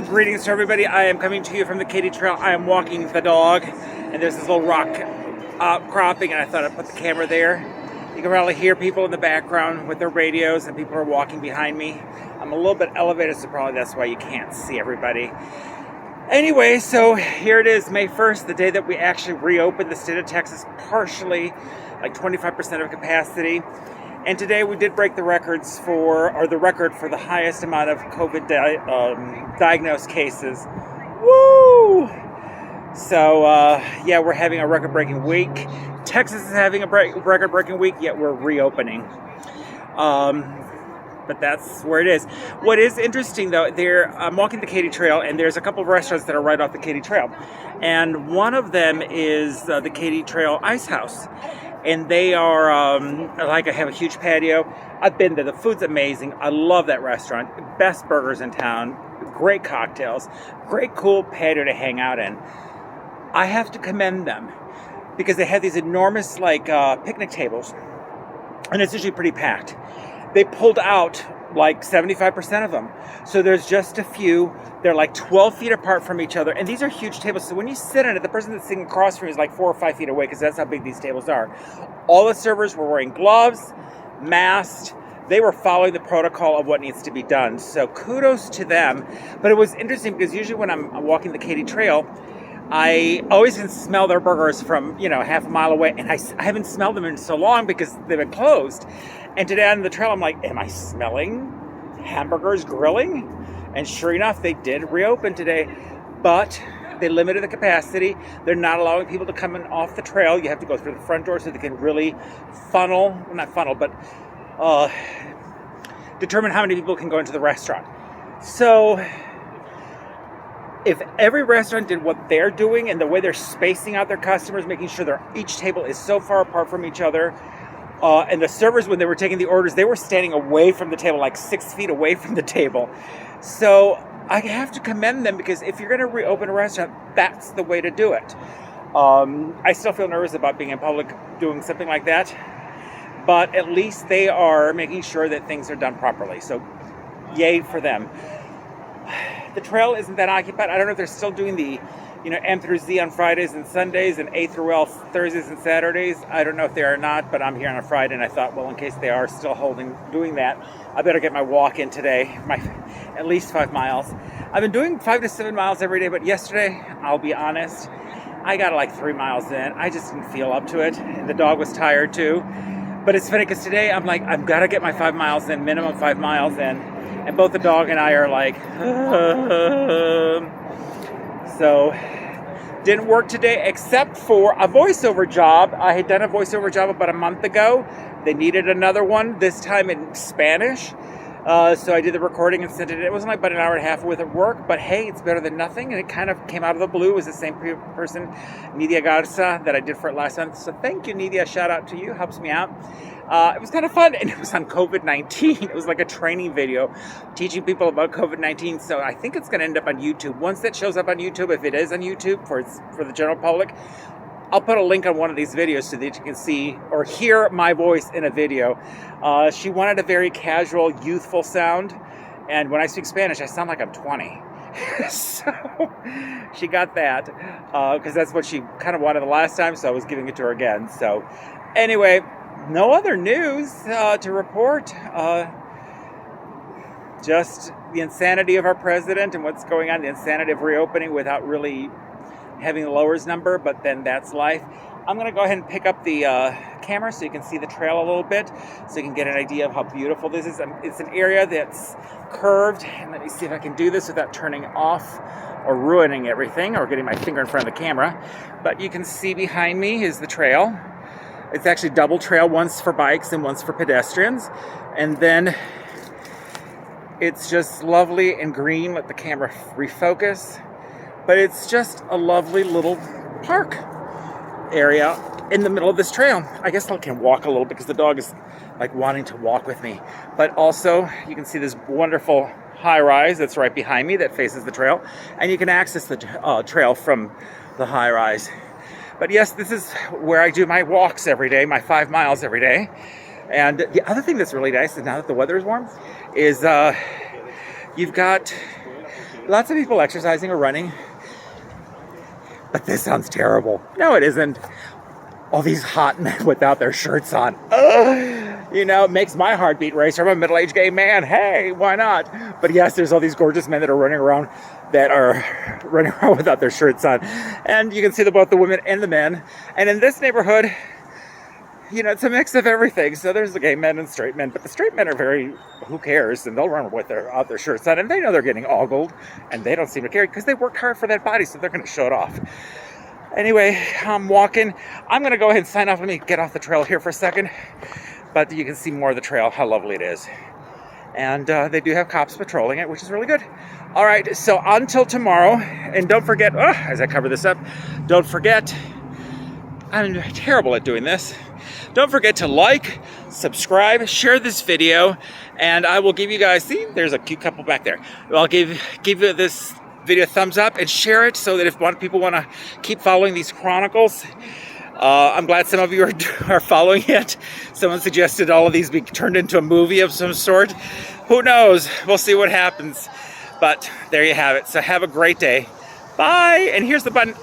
Greetings to everybody. I am coming to you from the Katy Trail. I am walking the dog, and there's this little rock outcropping, and I thought I'd put the camera there. You can probably hear people in the background with their radios, and people are walking behind me. I'm a little bit elevated, so probably that's why you can't see everybody. Anyway, so here it is, May 1st, the day that we actually reopened the state of Texas partially, like 25% of capacity. And today we did break the record for the highest amount of COVID diagnosed cases. Woo! So, yeah, we're having a record-breaking week. Texas is having a record-breaking week, yet we're reopening. But that's where it is. What is interesting, though, I'm walking the Katy Trail, and there's a couple of restaurants that are right off the Katy Trail. And one of them is the Katy Trail Ice House. And they are, I have a huge patio. I've been there. The food's amazing. I love that restaurant. Best burgers in town. Great cocktails. Great cool patio to hang out in. I have to commend them because they have these enormous, picnic tables. And it's usually pretty packed. They pulled out like 75% of them. So there's just a few. They're like 12 feet apart from each other. And these are huge tables. So when you sit on it, the person that's sitting across from you is like 4 or 5 feet away because that's how big these tables are. All the servers were wearing gloves, masked. They were following the protocol of what needs to be done. So kudos to them. But it was interesting because usually when I'm walking the Katy Trail, I always can smell their burgers from, half a mile away. And I haven't smelled them in so long because they've been closed. And today on the trail, I'm like, am I smelling hamburgers grilling? And sure enough, they did reopen today. But they limited the capacity. They're not allowing people to come in off the trail. You have to go through the front door so they can really determine how many people can go into the restaurant. So if every restaurant did what they're doing and the way they're spacing out their customers, making sure each table is so far apart from each other, and the servers, when they were taking the orders, they were standing away from the table, like 6 feet away from the table. So I have to commend them because if you're going to reopen a restaurant, that's the way to do it. I still feel nervous about being in public doing something like that, but at least they are making sure that things are done properly. So yay for them. The trail isn't that occupied. I don't know if they're still doing the M through Z on Fridays and Sundays and A through L Thursdays and Saturdays. I don't know if they are not, but I'm here on a Friday and I thought, well, in case they are still doing that, I better get my walk in today, at least 5 miles. I've been doing 5 to 7 miles every day, but yesterday, I'll be honest, I got like 3 miles in. I just didn't feel up to it, and the dog was tired too. But it's funny because today I'm like, I've got to get my 5 miles in, minimum 5 miles in, and both the dog and I are like, So, didn't work today except for a voiceover job. I had done a voiceover job about a month ago. They needed another one, this time in Spanish. So I did the recording and sent it in. It wasn't like about an hour and a half worth of work, but hey, it's better than nothing. And it kind of came out of the blue. It was the same person, Nidia Garza, that I did for it last month. So thank you, Nidia. Shout out to you. Helps me out. It was kind of fun, and it was on COVID-19. It was like a training video teaching people about COVID-19. So I think it's going to end up on YouTube. Once that shows up on YouTube, if it is on YouTube for the general public, I'll put a link on one of these videos so that you can see or hear my voice in a video. She wanted a very casual, youthful sound, and when I speak Spanish, I sound like I'm 20. So she got that because that's what she kind of wanted the last time, so I was giving it to her again. So anyway, no other news to report. Just the insanity of our president and what's going on, the insanity of reopening without really having the lowers number, but then that's life. I'm going to go ahead and pick up the camera so you can see the trail a little bit, so you can get an idea of how beautiful this is. It's an area that's curved, and let me see if I can do this without turning off or ruining everything or getting my finger in front of the camera. But you can see behind me is the trail. It's actually double trail, once for bikes and once for pedestrians. And then it's just lovely and green. Let the camera refocus. But it's just a lovely little park area in the middle of this trail. I guess I can walk a little because the dog is like wanting to walk with me. But also, you can see this wonderful high rise that's right behind me that faces the trail. And you can access the trail from the high rise. But yes, this is where I do my walks every day, my 5 miles every day. And the other thing that's really nice is now that the weather is warm, is you've got Lots of people exercising or running. But this sounds terrible. No, it isn't. All these hot men without their shirts on. Ugh. You know, it makes my heartbeat race. I'm a middle-aged gay man. Hey, why not? But yes, there's all these gorgeous men that are running around without their shirts on. And you can see both the women and the men. And in this neighborhood, you know, it's a mix of everything. So there's the gay men and straight men, but the straight men are very, who cares? And they'll run without their shirts on, and they know they're getting ogled, and they don't seem to care because they worked hard for that body, so they're going to show it off. Anyway, I'm walking. I'm going to go ahead and sign off. Let me get off the trail here for a second. But you can see more of the trail, how lovely it is. And they do have cops patrolling it, which is really good. All right, so until tomorrow, and don't forget, as I cover this up, don't forget, I'm terrible at doing this. Don't forget to like, subscribe, share this video, and I will give you guys, see, there's a cute couple back there. I'll give this video a thumbs up and share it so that if people want to keep following these chronicles, I'm glad some of you are following it. Someone suggested all of these be turned into a movie of some sort. Who knows? We'll see what happens. But there you have it. So have a great day. Bye. And here's the button.